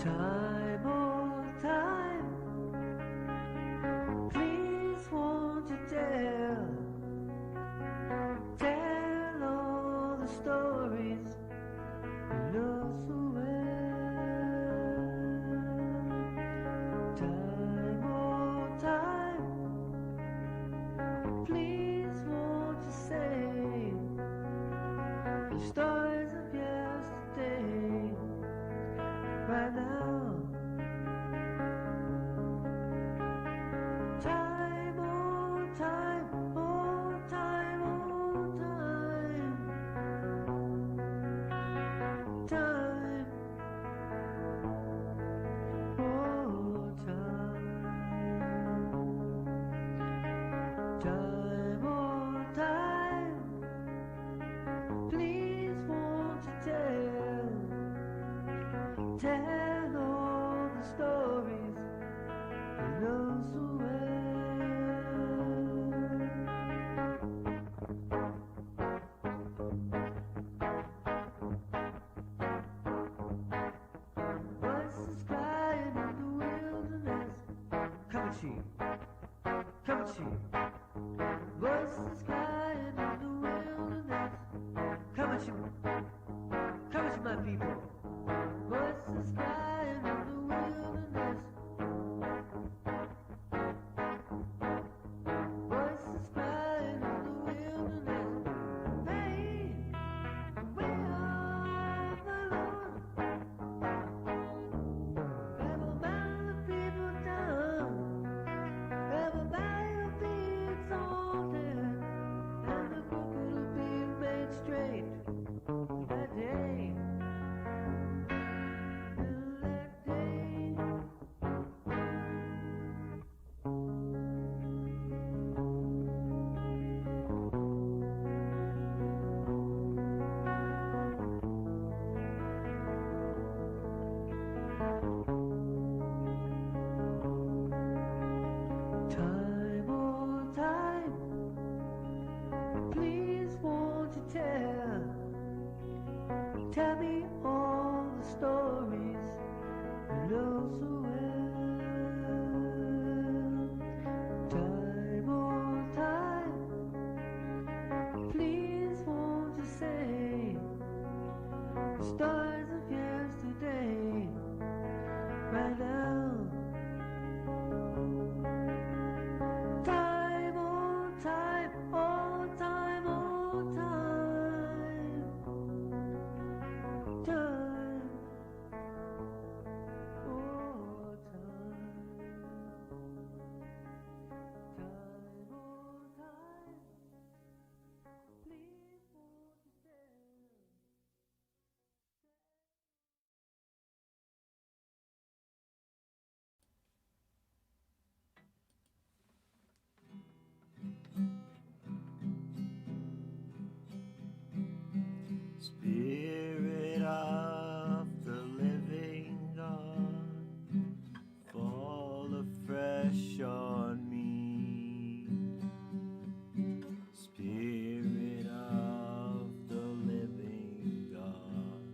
Time, oh time, please won't you tell all the stories you know so well. Time, oh time, please won't you say the stories of yesterday right now. Time, oh time, oh time, oh time. Time, oh time. Time, oh time, please won't you tell all the stories you know so Voices crying in the wilderness. Come and see, come and see. Voices crying in the wilderness. Come and see, my people. Voices crying in the wilderness. Voices crying in the wilderness. Hey, we are the Lord. Everybody the people down. Everybody will be exalted. And the crooked will be made straight. That day. Time, oh time, please won't you tell me all the stories you know so well. Time, oh time, please won't you say the stories of yesterday right now. Time, oh time, oh time, oh time. Time, oh time. Time, oh time, please won't you Spirit of the living God, fall afresh on me. Spirit of the living God,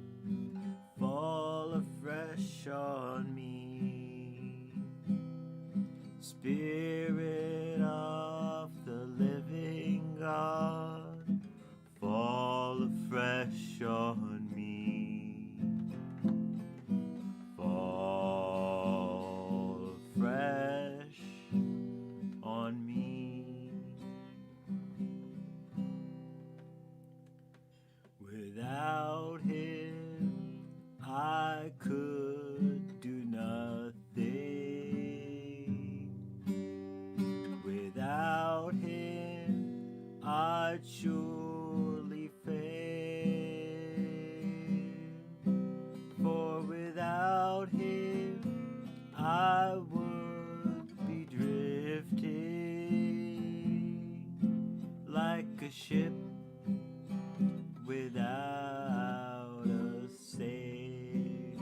fall afresh on me. Spirit of the living God, fall afresh on me. Fall afresh on me. Without him I could do nothing. Without him I'd surely fail. For without him I would be drifting like a ship without a sail.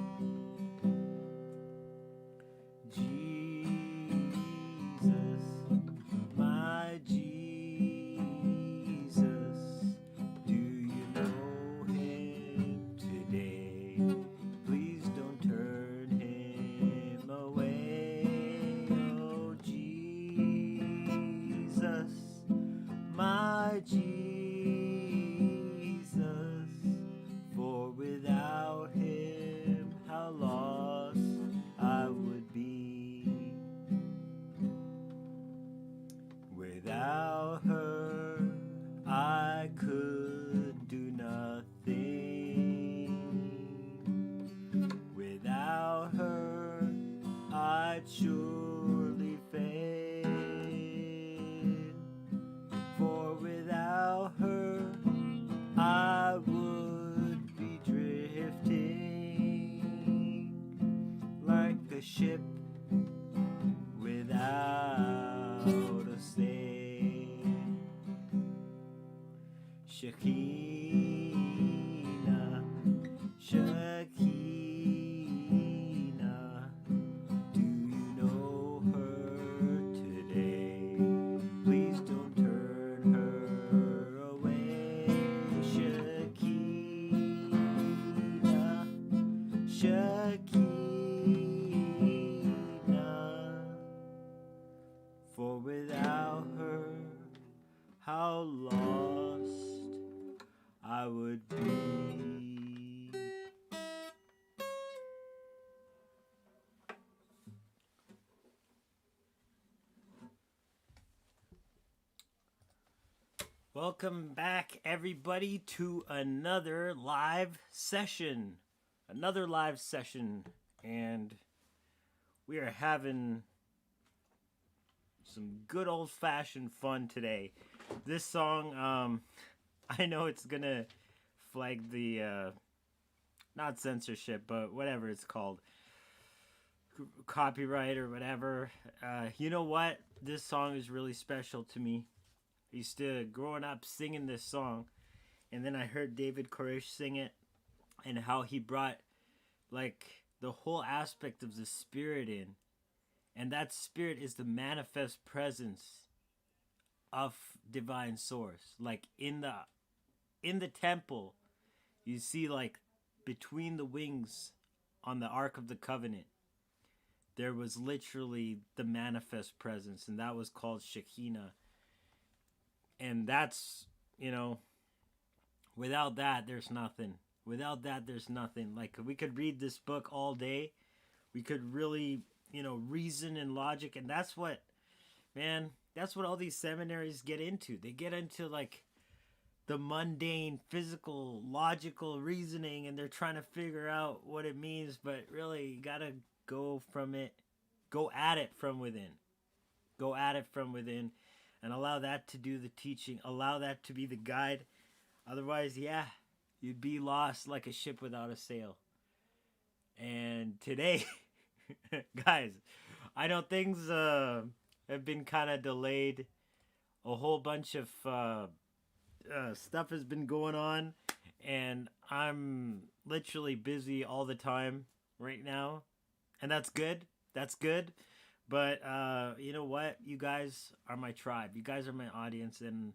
surely fade. For without her, I would be drifting like a ship without a sail. Shekinah, Shekinah, do you know her today? Please don't turn her away. Shekinah, Shekinah, for without her, how lost I would be. Welcome back, everybody, to another live session. And we are having some good old-fashioned fun today. This song, I know it's gonna flag the, not censorship, but whatever it's called, copyright or whatever. You know what? This song is really special to me. I used to, growing up, singing this song, and then I heard David Koresh sing it, and how he brought, like, the whole aspect of the Spirit in, and that Spirit is the manifest presence of divine source. Like, in the temple, you see, like, between the wings on the Ark of the Covenant, there was literally the manifest presence, and that was called Shekinah. And that's, you know, without that, there's nothing. Without that, there's nothing. Like, we could read this book all day. We could really, you know, reason and logic. And that's what, man, that's what all these seminaries get into. They get into, like, the mundane, physical, logical reasoning. And they're trying to figure out what it means. But really, you got to go from it. Go at it from within. Go at it from within. And allow that to do the teaching. Allow that to be the guide. Otherwise, yeah, you'd be lost like a ship without a sail. And today, guys, I know things have been kind of delayed. A whole bunch of stuff has been going on. And I'm literally busy all the time right now. And that's good. That's good. But you know what? You guys are my tribe. You guys are my audience, and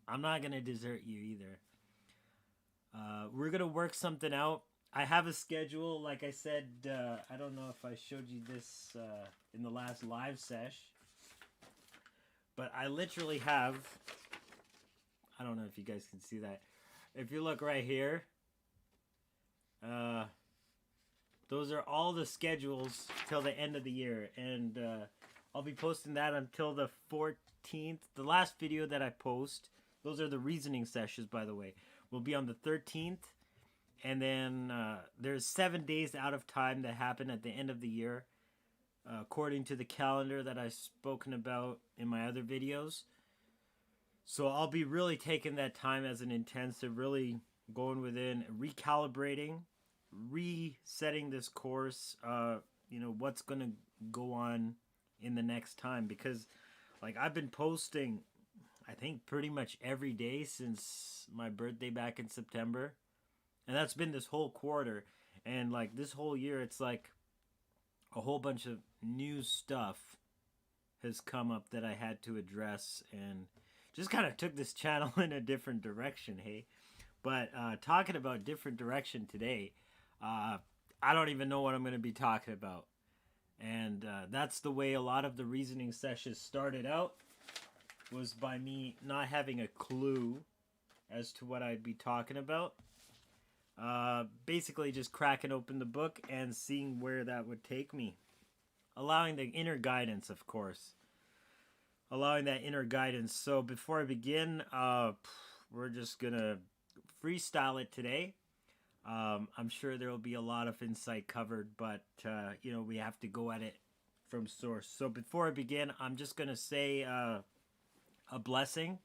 I'm not going to desert you either. We're going to work something out. I have a schedule. Like I said, I don't know if I showed you this in the last live sesh. But I literally have... I don't know if you guys can see that. If you look right here... those are all the schedules till the end of the year. And I'll be posting that until the 14th. The last video that I post, those are the reasoning sessions, by the way, will be on the 13th. And then there's 7 days out of time that happen at the end of the year, according to the calendar that I've spoken about in my other videos. So I'll be really taking that time as an intensive, really going within, recalibrating, resetting this course, you know, what's going to go on in the next time. Because, like, I've been posting, I think, pretty much every day since my birthday back in September. And that's been this whole quarter. And, like, this whole year, it's like a whole bunch of new stuff has come up that I had to address. And just kind of took this channel in a different direction, hey? But talking about different direction today, I don't even know what I'm going to be talking about. And that's the way a lot of the reasoning sessions started out, was by me not having a clue as to what I'd be talking about. Basically just cracking open the book and seeing where that would take me. Allowing the inner guidance, of course. Allowing that inner guidance. So before I begin, we're just going to freestyle it today. I'm sure there will be a lot of insight covered, but, you know, we have to go at it from source. So before I begin, I'm just going to say a blessing.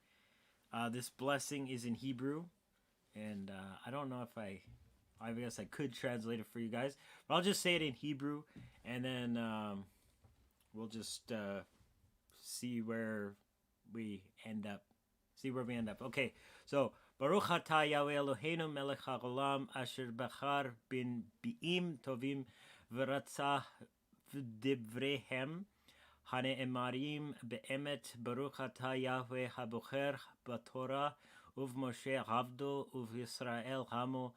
This blessing is in Hebrew, and I don't know if I guess I could translate it for you guys, but I'll just say it in Hebrew, and then we'll just see where we end up. Okay, so Baruch atah Yahweh Eloheinu melech haolam asher bachar bin bi'im tovim v'ratzah v'divrehem hane'emarim be'emet Baruch atah Yahweh habocher b'Torah uv'Moshe avdo uv'Yisrael hamo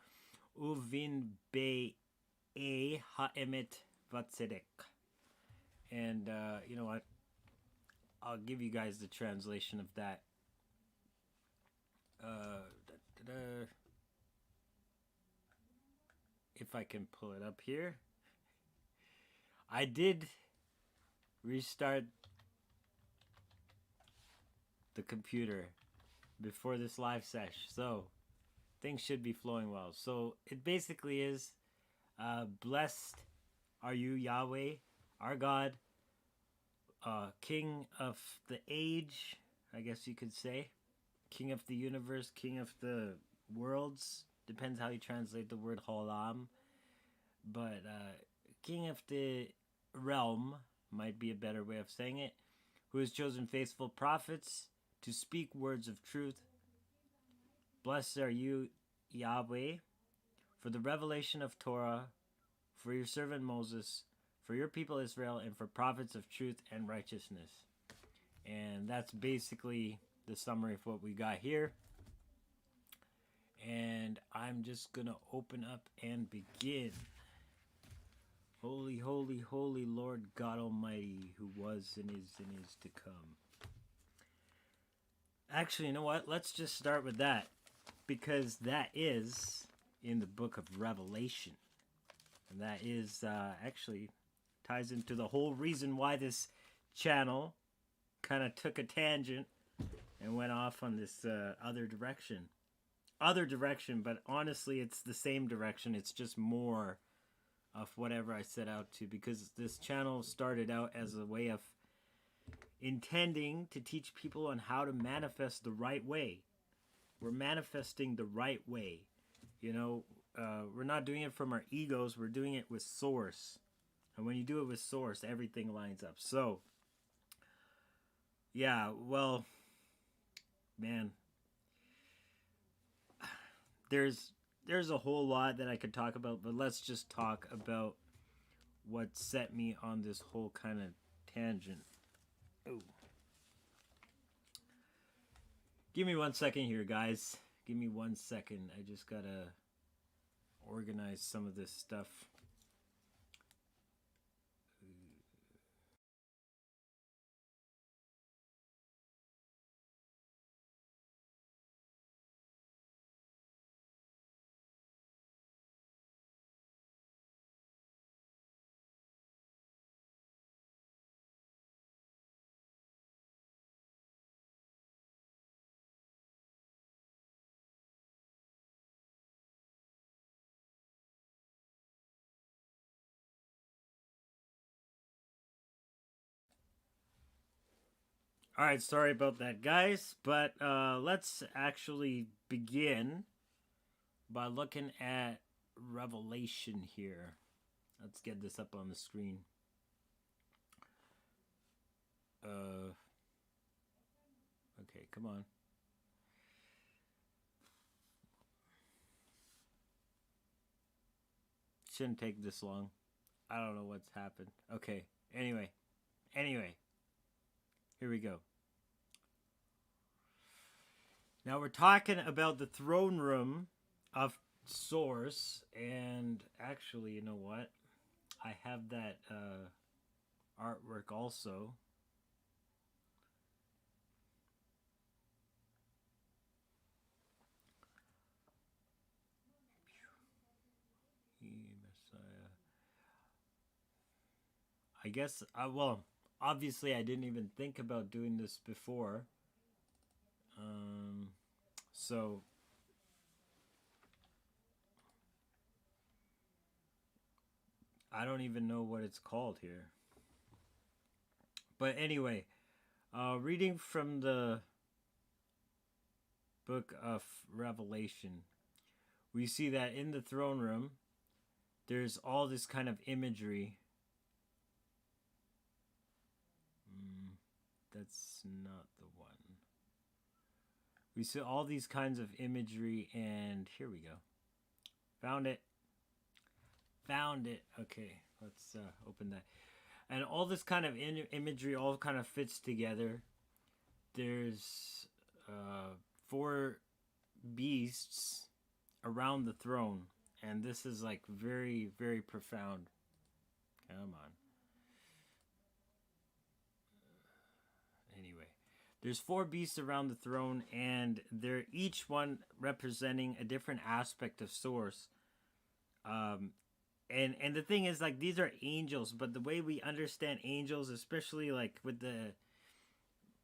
uvin be'e ha'emet v'tzedek. And you know what? I'll give you guys the translation of that. If I can pull it up here. I did restart the computer before this live sesh, so things should be flowing well. So it basically is, blessed are you, Yahweh, our God, King of the age, I guess you could say, King of the universe, King of the worlds, depends how you translate the word Holam, but King of the realm might be a better way of saying it, who has chosen faithful prophets to speak words of truth. Blessed are you, Yahweh, for the revelation of Torah, for your servant Moses, for your people Israel, and for prophets of truth and righteousness. And that's basically the summary of what we got here. And I'm just going to open up and begin. Holy, holy, holy Lord God Almighty, who was and is to come. Actually, you know what? Let's just start with that, because that is in the book of Revelation. And that is actually ties into the whole reason why this channel kind of took a tangent and went off on this other direction, but honestly it's the same direction. It's just more of whatever I set out to, because this channel started out as a way of intending to teach people on how to manifest the right way. We're manifesting the right way, you know. We're not doing it from our egos, we're doing it with source. And when you do it with source, everything lines up. So yeah, well, man, there's a whole lot that I could talk about, but let's just talk about what set me on this whole kind of tangent. Oh, give me 1 second here, guys. Give me 1 second. I just gotta organize some of this stuff. All right, sorry about that, guys, but let's actually begin by looking at Revelation here. Let's get this up on the screen. Okay, come on. Shouldn't take this long. I don't know what's happened. Okay, anyway. Here we go. Now we're talking about the throne room of Source, and actually, you know what? I have that artwork also. Messiah. I guess, well, obviously I didn't even think about doing this before. So I don't even know what it's called here. But anyway, reading from the book of Revelation, we see that in the throne room, there's all this kind of imagery. That's not the one. We see all these kinds of imagery, and here we go. Found it. Okay, let's open that. And all this kind of imagery all kind of fits together. There's 4 beasts around the throne, and this is like very, very profound. Come on. Anyway, there's 4 beasts around the throne, and they're each one representing a different aspect of Source. And the thing is, like, these are angels, but the way we understand angels, especially like with the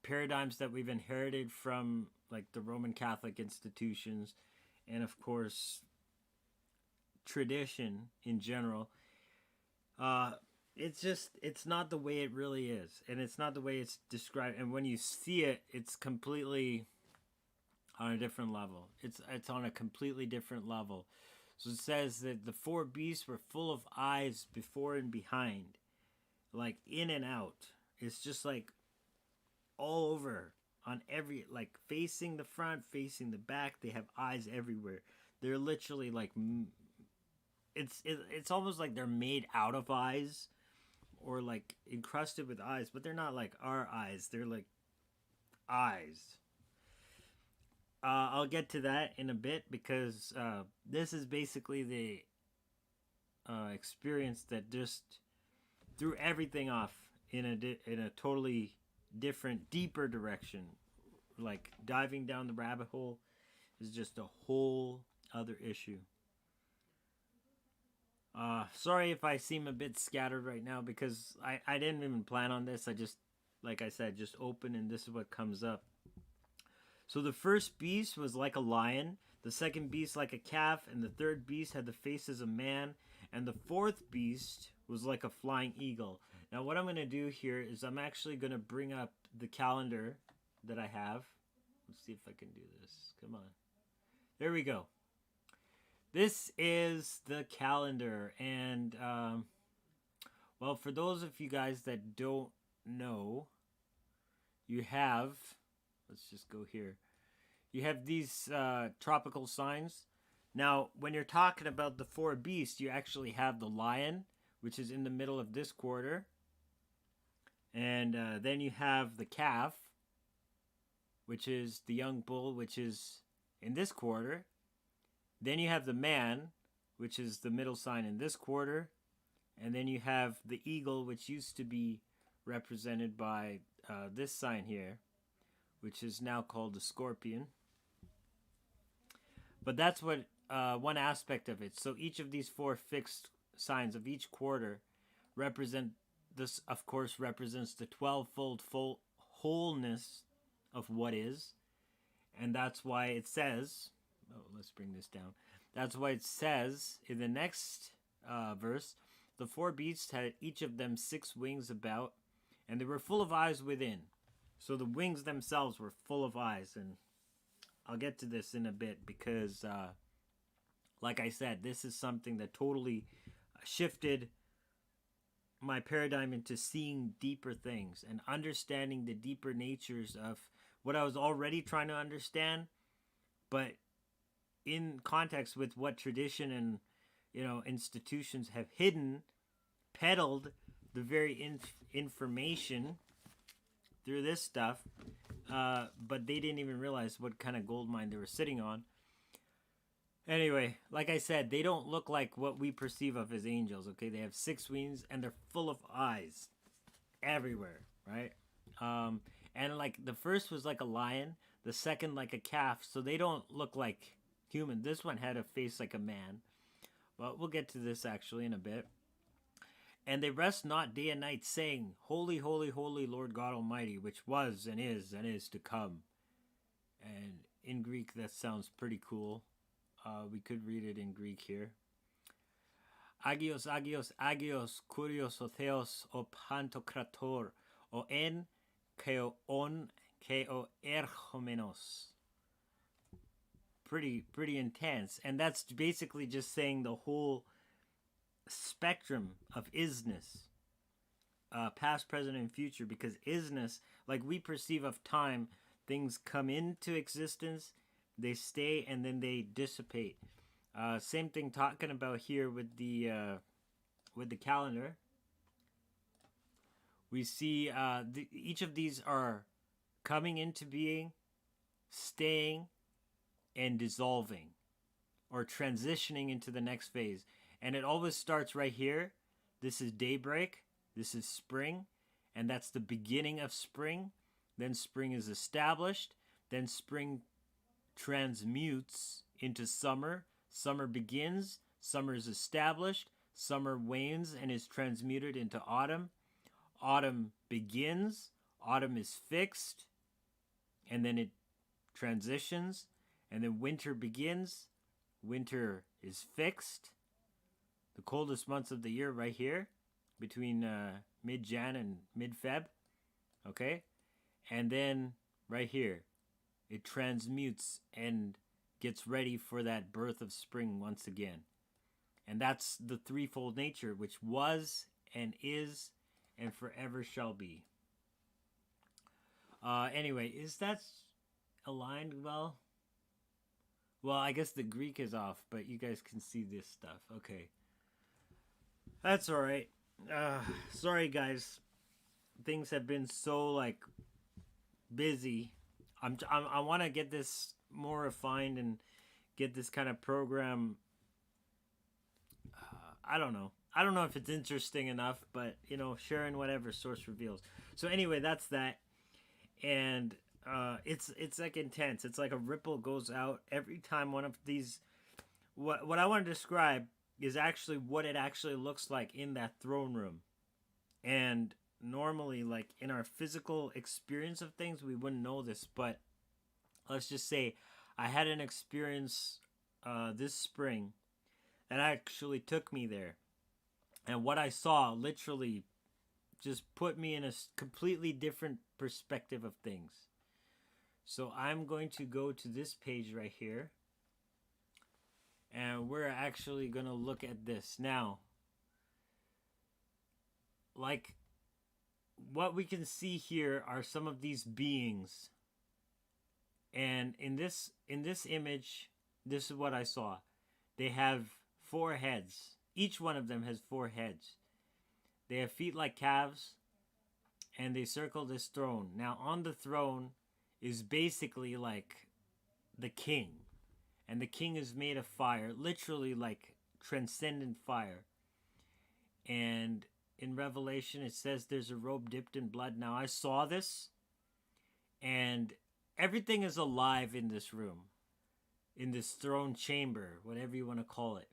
paradigms that we've inherited from like the Roman Catholic institutions, and of course tradition in general, it's not the way it really is, and it's not the way it's described. And when you see it, it's completely on a different level. It's on a completely different level. So it says that the 4 beasts were full of eyes before and behind, like in and out. It's just like all over, on every, like facing the front, facing the back. They have eyes everywhere. They're literally like, it's almost like they're made out of eyes, or like encrusted with eyes, but they're not like our eyes. They're like eyes. I'll get to that in a bit, because this is basically the experience that just threw everything off in a totally different, deeper direction. Like diving down the rabbit hole is just a whole other issue. Sorry if I seem a bit scattered right now, because I didn't even plan on this. I just, like I said, just open and this is what comes up. So the first beast was like a lion, the second beast like a calf, and the third beast had the face as a man, and the fourth beast was like a flying eagle. Now what I'm going to do here is I'm actually going to bring up the calendar that I have. Let's see if I can do this. Come on. There we go. This is the calendar, and well, for those of you guys that don't know, you have, let's just go here. You have these tropical signs. Now, when you're talking about the 4 beasts, you actually have the lion, which is in the middle of this quarter. And then you have the calf, which is the young bull, which is in this quarter. Then you have the man, which is the middle sign in this quarter. And then you have the eagle, which used to be represented by this sign here, which is now called the scorpion. But that's what one aspect of it. So each of these 4 fixed signs of each quarter represent this, of course, represents the 12-fold wholeness of what is. And that's why it says, let's bring this down. That's why it says in the next verse, the 4 beasts had each of them 6 wings about, and they were full of eyes within. So the wings themselves were full of eyes, and I'll get to this in a bit, because like I said, this is something that totally shifted my paradigm into seeing deeper things and understanding the deeper natures of what I was already trying to understand, but in context with what tradition and institutions have hidden, peddled the very information through this stuff, but they didn't even realize what kind of gold mine they were sitting on. Anyway, like I said, they don't look like what we perceive of as angels, okay? They have 6 wings, and they're full of eyes everywhere, right? And like the first was like a lion, the second like a calf, so they don't look like human. This one had a face like a man, but we'll get to this actually in a bit. And they rest not day and night, saying, Holy, holy, holy, Lord God Almighty, which was and is to come. And in Greek, that sounds pretty cool. We could read it in Greek here. Agios, agios, agios, kurios o theos o pantokrator, O en ko erchomenos. Pretty intense. And that's basically just saying the whole spectrum of isness. Past, present, and future, because isness, like we perceive of time, things come into existence, they stay, and then they dissipate. Same thing talking about here with the calendar. We see each of these are coming into being, staying, and dissolving, or transitioning into the next phase. And it always starts right here. This is daybreak. This is spring, and that's the beginning of spring. Then spring is established. Then spring transmutes into summer. Summer begins. Summer is established. Summer wanes and is transmuted into autumn. Autumn begins. Autumn is fixed. And then it transitions. And then winter begins. Winter is fixed. The coldest months of the year right here, between mid-Jan and mid-Feb, okay? And then right here, it transmutes and gets ready for that birth of spring once again. And that's the threefold nature, which was and is and forever shall be. Anyway, is that aligned well? Well, I guess the Greek is off, but you guys can see this stuff. Okay. That's all right. Sorry, guys. Things have been so, like, busy. I want to get this more refined and get this kind of program. I don't know. I don't know if it's interesting enough, but, you know, sharing whatever source reveals. So anyway, that's that. And it's like intense. It's like a ripple goes out every time one of these. What I want to describe is actually what it actually looks like in that throne room. And normally, like in our physical experience of things, we wouldn't know this. But let's just say I had an experience this spring that actually took me there. And what I saw literally just put me in a completely different perspective of things. So I'm going to go to this page right here. And we're actually going to look at this. Now, like, what we can see here are some of these beings. And in this image, this is what I saw. They have 4 heads. Each one of them has 4 heads. They have feet like calves, and they circle this throne. Now, on the throne is basically like the king. And the king is made of fire, literally like transcendent fire. And in Revelation, it says there's a robe dipped in blood. Now, I saw this, and everything is alive in this room, in this throne chamber, whatever you want to call it.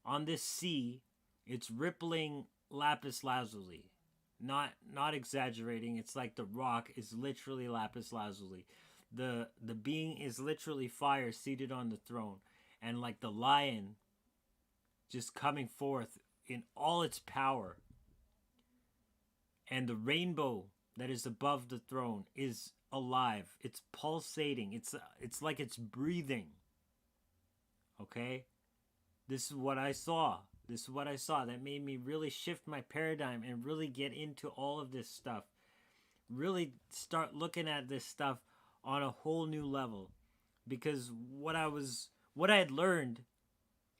On this sea, it's rippling Lapis Lazuli. Not exaggerating. It's like the rock is literally Lapis Lazuli. The being is literally fire seated on the throne, and like the lion just coming forth in all its power. And the rainbow that is above the throne is alive. It's pulsating. It's like it's breathing. Okay? This is what I saw. This is what I saw. That made me really shift my paradigm and really get into all of this stuff. Really start looking at this stuff on a whole new level. Because what I had learned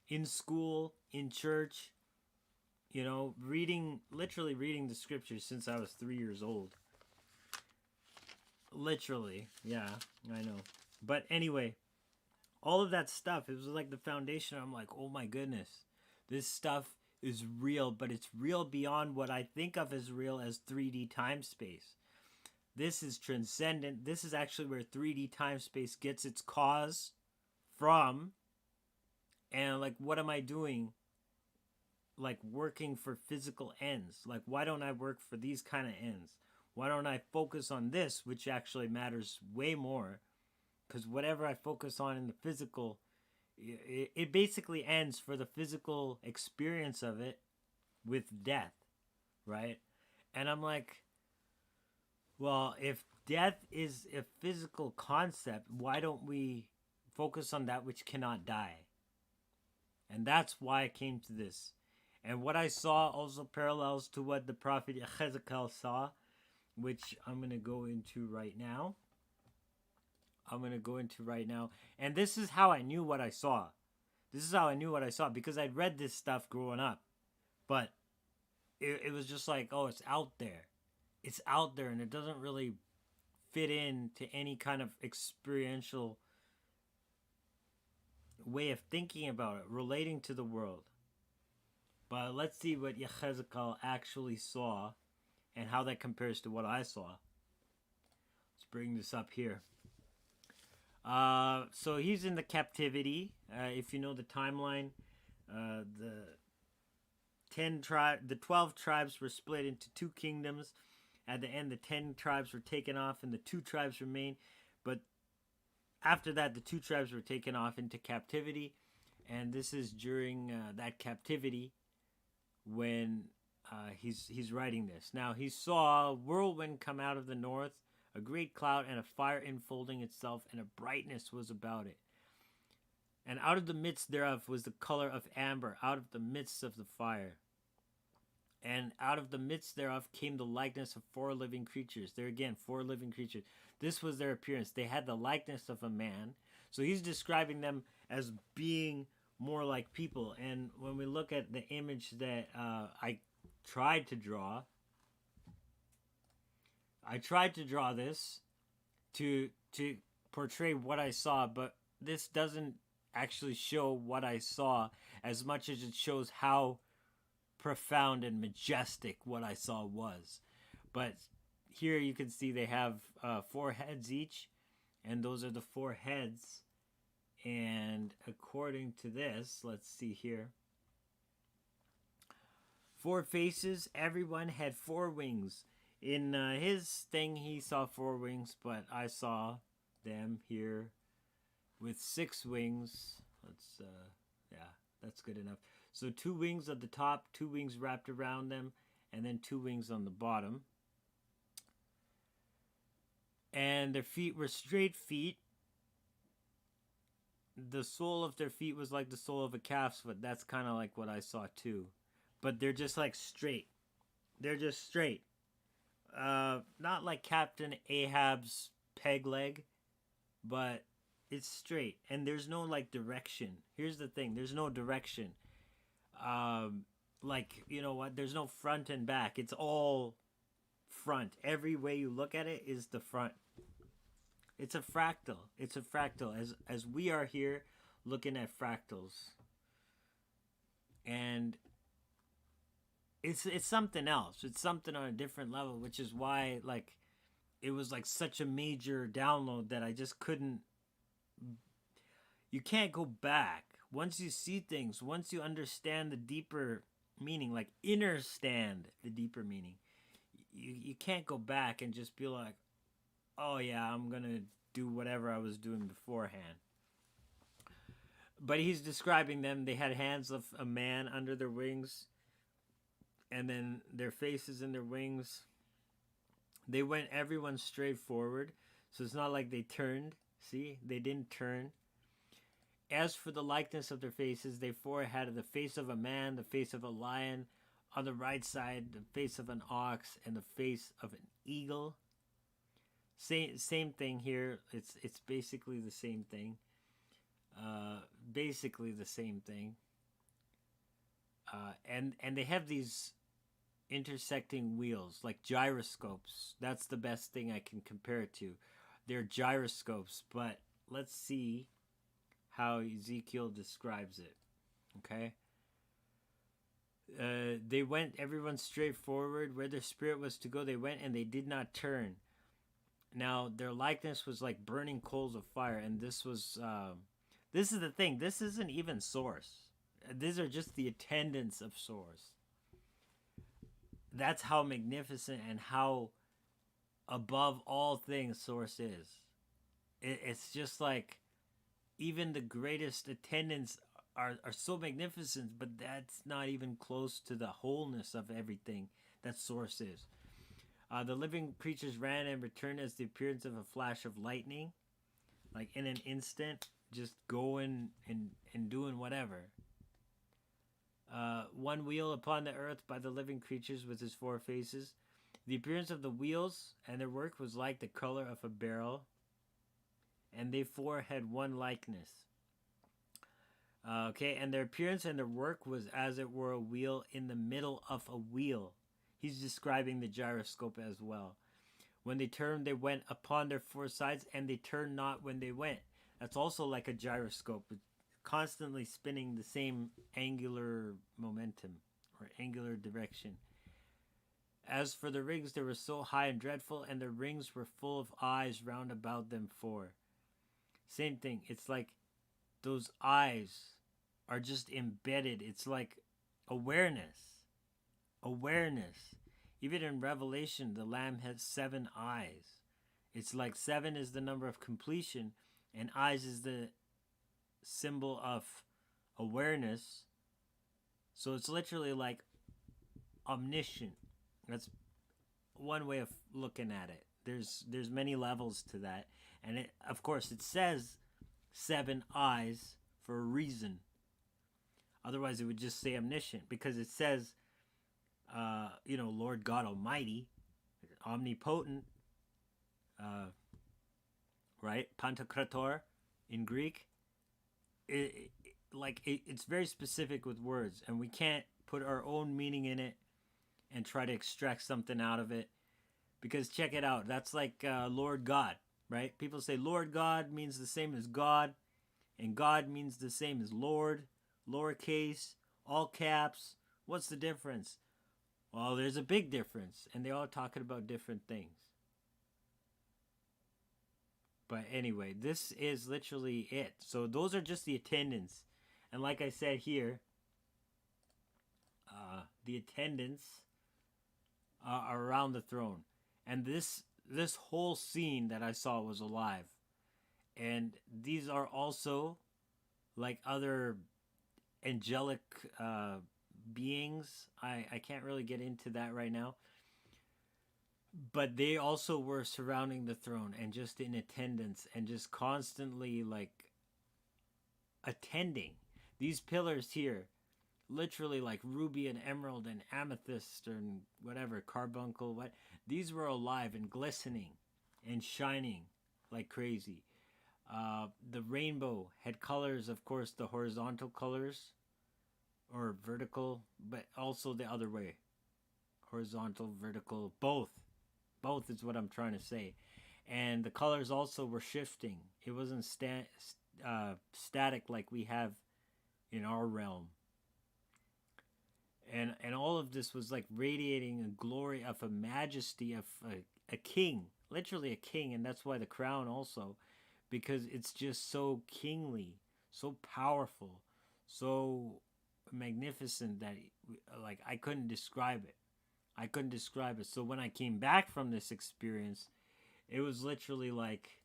in school, in church, you know, literally reading the scriptures since I was 3 years old. Literally. Yeah, I know. But anyway, all of that stuff, it was like the foundation. I'm like, oh my goodness. This stuff is real, but it's real beyond what I think of as real as 3D time space. This is transcendent. This is actually where 3D time space gets its cause from. And like, what am I doing? Like, working for physical ends. Like, why don't I work for these kind of ends? Why don't I focus on this, which actually matters way more? Because whatever I focus on in the physical, it basically ends for the physical experience of it with death, right? And I'm like, Well, if death is a physical concept, why don't we focus on that which cannot die? And that's why I came to this. And what I saw also parallels to what the prophet Ezekiel saw, which I'm going to go into right now. And this is how I knew what I saw. Because I'd read this stuff growing up. But it was just like, oh, it's out there. It's out there, and it doesn't really fit into any kind of experiential way of thinking about it, relating to the world. But let's see what Yehezekiel actually saw and how that compares to what I saw. Let's bring this up here. So he's in the captivity. If you know the timeline, the 12 tribes were split into 2 kingdoms. At the end, the 10 tribes were taken off and the 2 tribes remained. But after that, the 2 tribes were taken off into captivity. And this is during that captivity when he's writing this. Now, he saw a whirlwind come out of the north, a great cloud, and a fire enfolding itself, and a brightness was about it. And out of the midst thereof was the color of amber, out of the midst of the fire. And out of the midst thereof came the likeness of 4 living creatures. There again, 4 living creatures. This was their appearance. They had the likeness of a man. So he's describing them as being more like people. And when we look at the image that I tried to draw this to portray what I saw, but this doesn't actually show what I saw as much as it shows how profound and majestic what I saw was. But here you can see they have 4 heads each, and those are the 4 heads. And according to this, let's see here, 4 faces, everyone had 4 wings. In his thing, he saw 4 wings, but I saw them here with 6 wings. That's good enough. So 2 wings at the top, 2 wings wrapped around them, and then 2 wings on the bottom. And their feet were straight feet. The sole of their feet was like the sole of a calf's foot. That's kind of like what I saw too. But they're just like straight. They're just straight. Not like Captain Ahab's peg leg, but it's straight. And there's no like direction. Here's the thing. There's no direction. Like, you know what? There's no front and back. It's all front. Every way you look at it is the front. It's a fractal. As we are here looking at fractals. And it's something else. It's something on a different level, which is why like it was like such a major download that I just couldn't. You can't go back. Once you see things, once you understand the deeper meaning, like understand the deeper meaning, you can't go back and just be like, oh yeah, I'm going to do whatever I was doing beforehand. But he's describing them. They had hands of a man under their wings, and then their faces and their wings. They went everyone straight forward. So it's not like they turned. See, they didn't turn. As for the likeness of their faces, they 4 had the face of a man, the face of a lion, on the right side, the face of an ox, and the face of an eagle. Same thing here. It's basically the same thing. And they have these intersecting wheels, like gyroscopes. That's the best thing I can compare it to. They're gyroscopes, but let's see how Ezekiel describes it. Okay? They went, everyone straight forward. Where their spirit was to go, they went, and they did not turn. Now, their likeness was like burning coals of fire, and this was... this is the thing. This isn't even source. These are just the attendants of source. That's how magnificent and how above all things source is. It's just like even the greatest attendants are so magnificent, but that's not even close to the wholeness of everything that source is. The living creatures ran and returned as the appearance of a flash of lightning, like in an instant, just going and doing whatever. One wheel upon the earth by the living creatures with his four faces. The appearance of the wheels and their work was like the color of a beryl, and they four had one likeness. And their appearance and their work was as it were a wheel in the middle of a wheel. He's describing the gyroscope as well. When they turned, they went upon their four sides, and they turned not when they went. That's also like a gyroscope, constantly spinning the same angular momentum or angular direction. As for the rings, they were so high and dreadful, and the rings were full of eyes round about them four. Same thing. It's like those eyes are just embedded. It's like awareness. Even in Revelation, the Lamb has 7 eyes. It's like 7 is the number of completion, and eyes is the symbol of awareness. So it's literally like omniscient. That's one way of looking at it. There's many levels to that, and of course it says 7 eyes for a reason. Otherwise, it would just say omniscient, because it says, Lord God Almighty, omnipotent, right? Pantokrator in Greek. It's very specific with words, and we can't put our own meaning in it and try to extract something out of it. Because check it out, that's like Lord God, right? People say Lord God means the same as God, and God means the same as Lord, lowercase, all caps. What's the difference? Well, there's a big difference, and they're all talking about different things. But anyway, this is literally it. So those are just the attendants. And like I said here, the attendants are around the throne. And this whole scene that I saw was alive. And these are also like other angelic beings. I can't really get into that right now. But they also were surrounding the throne and just in attendance and just constantly like attending. These pillars here, literally like ruby and emerald and amethyst and whatever, carbuncle, these were alive and glistening and shining like crazy. The rainbow had colors, of course, the horizontal colors or vertical, but also the other way. Horizontal, vertical, both. Both is what I'm trying to say. And the colors also were shifting. It wasn't static like we have in our realm. And all of this was like radiating a glory of a majesty of a king. Literally a king. And that's why the crown also. Because it's just so kingly. So powerful. So magnificent that like I couldn't describe it. So when I came back from this experience, it was literally like,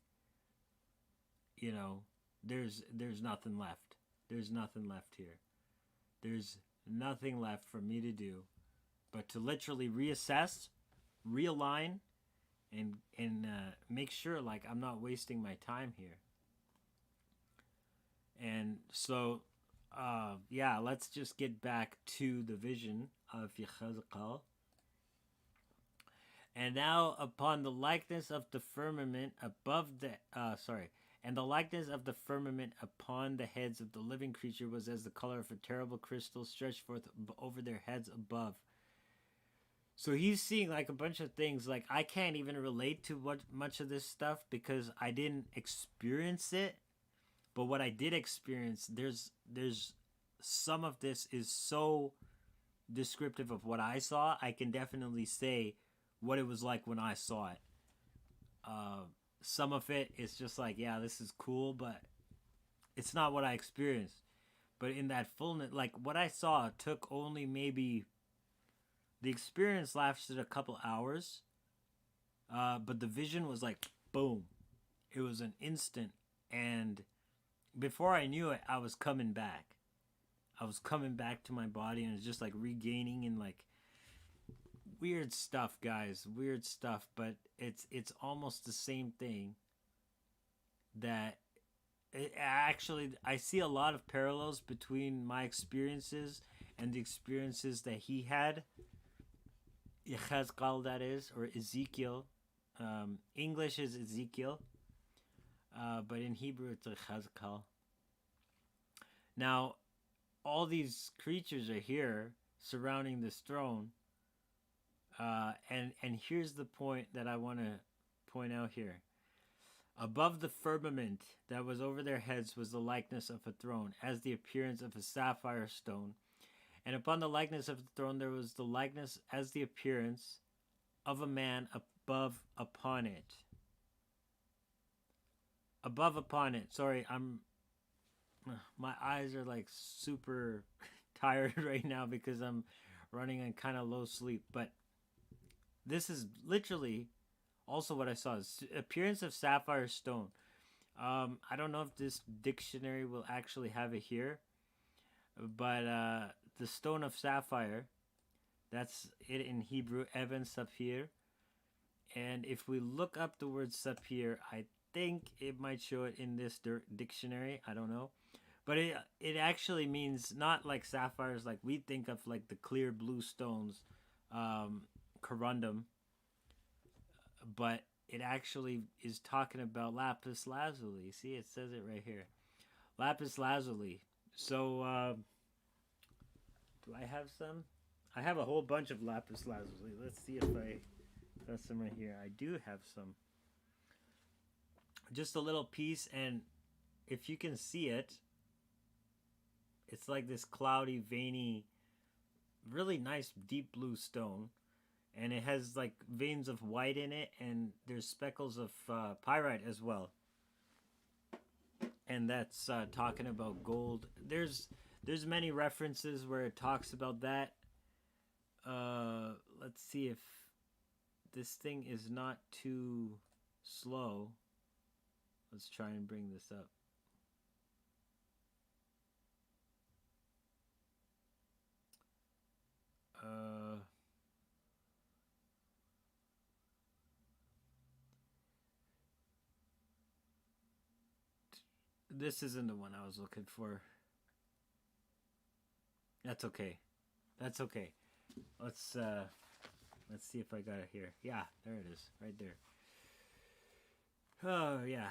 there's nothing left. There's nothing left here. There's nothing left for me to do but to literally reassess, realign, and make sure like I'm not wasting my time here. And so, let's just get back to the vision of Yechezkel. And now upon the likeness of the firmament above and the likeness of the firmament upon the heads of the living creature was as the color of a terrible crystal stretched forth over their heads above. So he's seeing like a bunch of things. Like I can't even relate to much of this stuff because I didn't experience it. But what I did experience, there's some of this is so descriptive of what I saw. I can definitely say what it was like when I saw it. Some of it is just like, yeah, this is cool, but it's not what I experienced. But in that fullness, like what I saw took only maybe, the experience lasted a couple hours, but the vision was like, boom. It was an instant, and before I knew it, I was coming back. I was coming back to my body, and it's just like regaining and like weird stuff, guys. Weird stuff, but it's almost the same thing. That actually, I see a lot of parallels between my experiences and the experiences that he had. Yechezkel, that is, or Ezekiel. English is Ezekiel, but in Hebrew it's Yechezkel. Now, all these creatures are here surrounding this throne, and here's the point that I want to point out here. Above the firmament that was over their heads was the likeness of a throne, as the appearance of a sapphire stone. And upon the likeness of the throne there was the likeness as the appearance of a man above upon it. Above upon it. Sorry, my eyes are like super tired right now because I'm running on kind of low sleep. But this is literally also what I saw. Appearance of sapphire stone. I don't know if this dictionary will actually have it here, but the stone of sapphire, that's it in Hebrew, Even Sapphire. And if we look up the word sapphire, I think it might show it in this dictionary. I don't know. But it actually means not like sapphires like we think of, like the clear blue stones, corundum. But it actually is talking about lapis lazuli. See, it says it right here. Lapis lazuli. So, do I have some? I have a whole bunch of lapis lazuli. Let's see if I got some right here. I do have some. Just a little piece, and if you can see it, it's like this cloudy, veiny, really nice deep blue stone. And it has like veins of white in it, and there's speckles of pyrite as well. And that's talking about gold. There's many references where it talks about that. Let's see if this thing is not too slow. Let's try and bring this up. This isn't the one I was looking for. That's okay. That's okay. Let's see if I got it here. Yeah, there it is, right there. Oh yeah.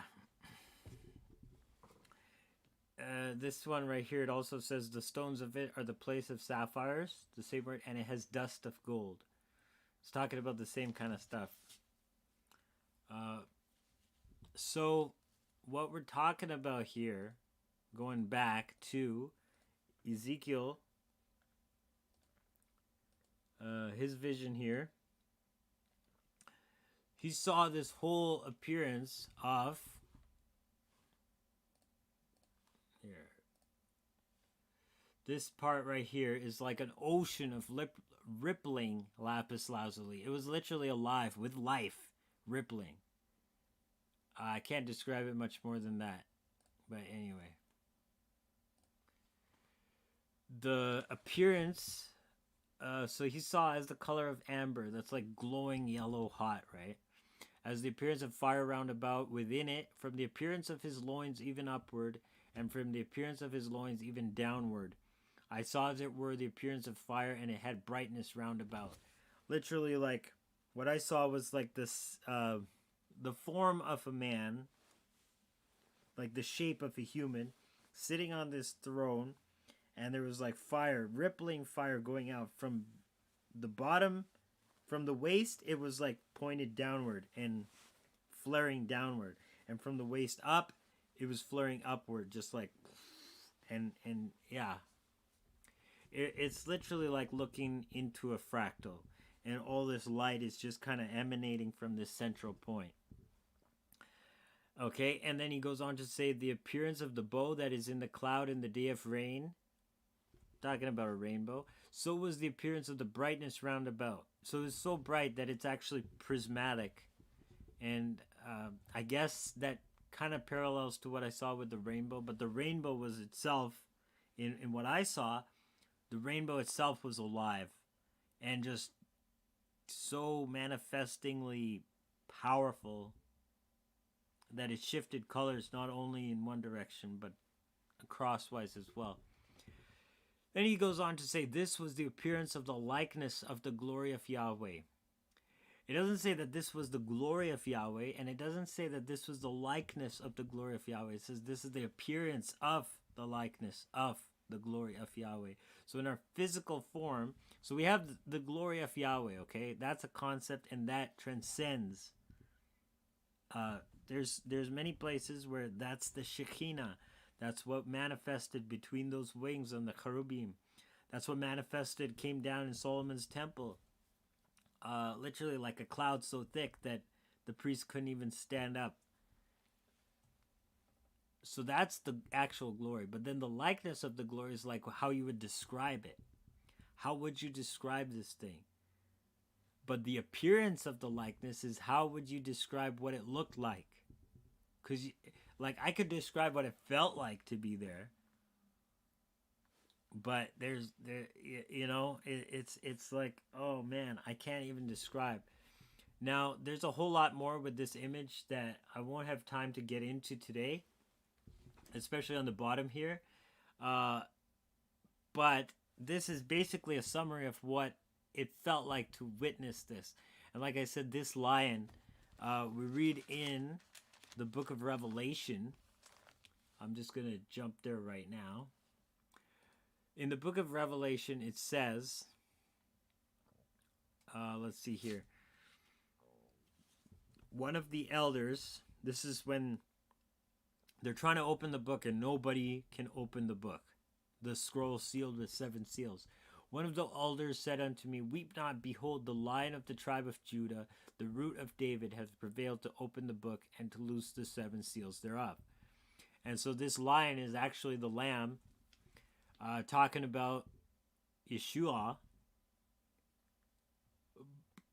This one right here, it also says the stones of it are the place of sapphires, the same word, and it has dust of gold. It's talking about the same kind of stuff. So what we're talking about here, going back to Ezekiel, his vision here, he saw this whole appearance of here. This part right here is like an ocean of rippling lapis lazuli. It was literally alive with life, rippling. I can't describe it much more than that. But anyway. The appearance, so he saw as the color of amber, that's like glowing yellow hot, right? As the appearance of fire round about within it, from the appearance of his loins even upward, and from the appearance of his loins even downward. I saw as it were the appearance of fire, and it had brightness round about. Literally, like, what I saw was like this, the form of a man, like the shape of a human, sitting on this throne, and there was like fire, rippling fire going out from the bottom, from the waist, it was like pointed downward and flaring downward, and from the waist up, it was flaring upward, just like, and yeah, it's literally like looking into a fractal, and all this light is just kind of emanating from this central point. Okay, and then he goes on to say, the appearance of the bow that is in the cloud in the day of rain, talking about a rainbow, so was the appearance of the brightness round about. So it's so bright that it's actually prismatic. And I guess that kind of parallels to what I saw with the rainbow, but the rainbow was itself, in what I saw, the rainbow itself was alive and just so manifestingly powerful that it shifted colors not only in one direction but crosswise as well. Then he goes on to say, this was the appearance of the likeness of the glory of Yahweh. It doesn't say that this was the glory of Yahweh, and it doesn't say that this was the likeness of the glory of Yahweh. It says this is the appearance of the likeness of the glory of Yahweh. So in our physical form, so we have the glory of Yahweh, okay? That's a concept, and that transcends. There's many places where that's the Shekinah. That's what manifested between those wings on the cherubim. That's what manifested, came down in Solomon's temple. Literally like a cloud so thick that the priest couldn't even stand up. So that's the actual glory. But then the likeness of the glory is like how you would describe it. How would you describe this thing? But the appearance of the likeness is how would you describe what it looked like? Because like I could describe what it felt like to be there. But it's like, oh man, I can't even describe. Now, there's a whole lot more with this image that I won't have time to get into today, especially on the bottom here. But this is basically a summary of what it felt like to witness this. And like I said, this lion, we read in the book of Revelation. I'm just going to jump there right now. In the book of Revelation, it says, let's see here. One of the elders, this is when they're trying to open the book and nobody can open the book. The scroll sealed with 7 seals. One of the elders said unto me, weep not, behold, the Lion of the tribe of Judah, the root of David, hath prevailed to open the book and to loose the 7 seals thereof. And so this lion is actually the lamb, talking about Yeshua.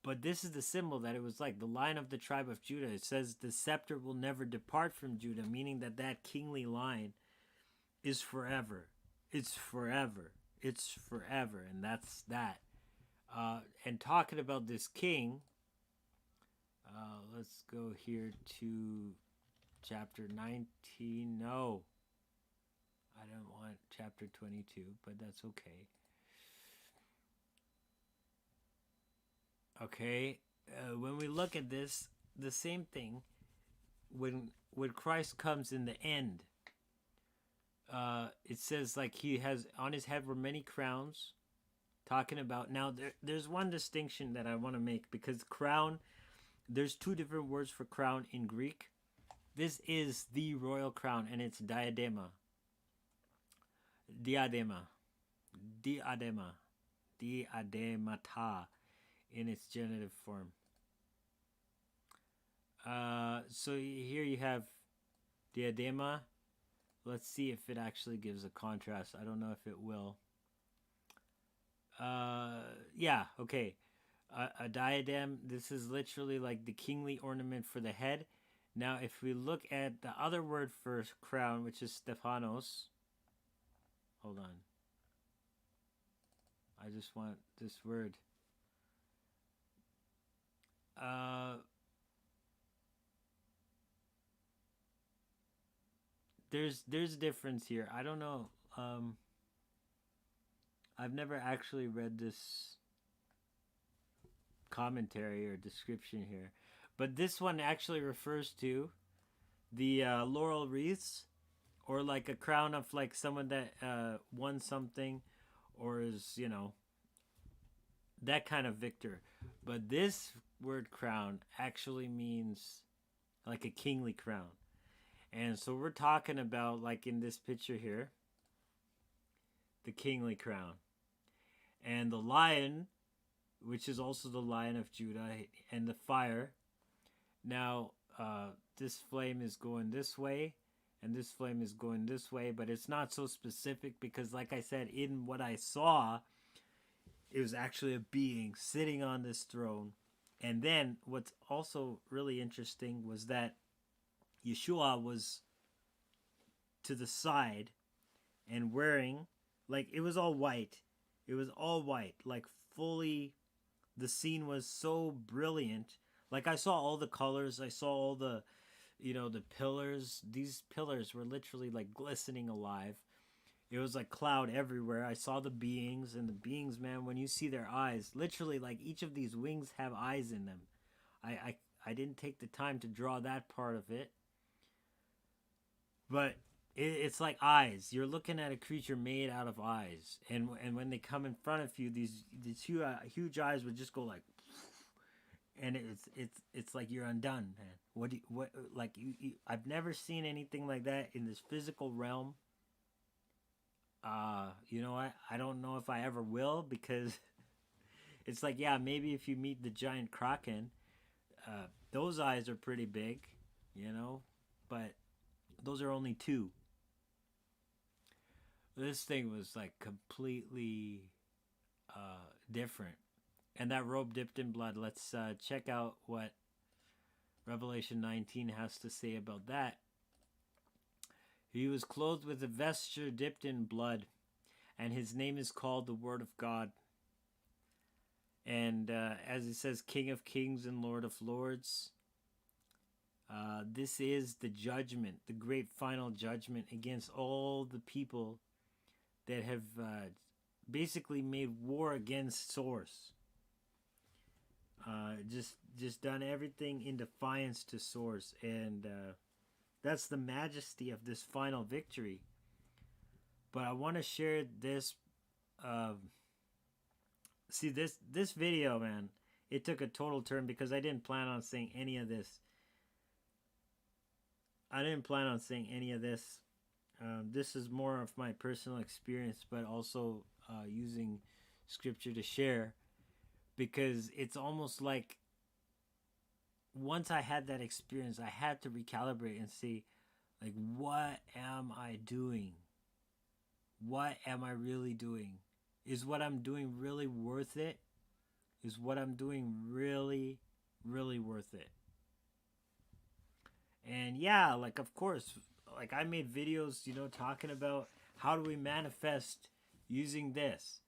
But this is the symbol that it was like the Lion of the tribe of Judah. It says the scepter will never depart from Judah, meaning that that kingly line is forever. It's forever. It's forever. And that's that. And talking about this king, let's go here to chapter 19. No. I don't want chapter 22, but that's okay. Okay, when we look at this, the same thing, when Christ comes in the end, it says like he has, on his head were many crowns, talking about, now there's one distinction that I want to make, because crown, there's 2 different words for crown in Greek. This is the royal crown, and it's diadema. Diademata in its genitive form. So here you have diadema. Let's see if it actually gives a contrast. I don't know if it will. Yeah, okay. A diadem, this is literally like the kingly ornament for the head. Now, if we look at the other word for crown, which is Stephanos. Hold on. I just want this word. There's a difference here. I don't know. I've never actually read this commentary or description here. But this one actually refers to the laurel wreaths, or like a crown of like someone that won something, or is, that kind of victor. But this word crown actually means like a kingly crown. And so we're talking about, like in this picture here, the kingly crown. And the lion, which is also the Lion of Judah, and the fire. Now, this flame is going this way, and this flame is going this way, but it's not so specific because, like I said, in what I saw, it was actually a being sitting on this throne. And then what's also really interesting was that Yeshua was to the side and wearing, like, it was all white. It was all white, like fully the scene was so brilliant. Like I saw all the colors, I saw all the, the pillars. These pillars were literally like glistening alive. It was like cloud everywhere. I saw the beings, and the beings, man, when you see their eyes, literally like each of these wings have eyes in them. I didn't take the time to draw that part of it, but it's like eyes. You're looking at a creature made out of eyes, and when they come in front of you, these huge eyes would just go like, and it's like you're undone, man. I've never seen anything like that in this physical realm. You know what? I don't know if I ever will, because it's like, yeah, maybe if you meet the giant kraken, those eyes are pretty big, but those are only two. This thing was like completely different. And that robe dipped in blood. Let's check out what Revelation 19 has to say about that. He was clothed with a vesture dipped in blood, and his name is called the Word of God. And as it says, King of Kings and Lord of Lords. This is the judgment, the great final judgment against all the people that have basically made war against Source. Just done everything in defiance to Source, and that's the majesty of this final victory. But I want to share this. See, this video, man, it took a total turn because I didn't plan on saying any of this. This is more of my personal experience, but also using scripture to share, because it's almost like once I had that experience, I had to recalibrate and see, like, what am I doing? What am I really doing? Is what I'm doing really worth it? Is what I'm doing really, really worth it? And yeah, like, of course, like I made videos, talking about how do we manifest using this.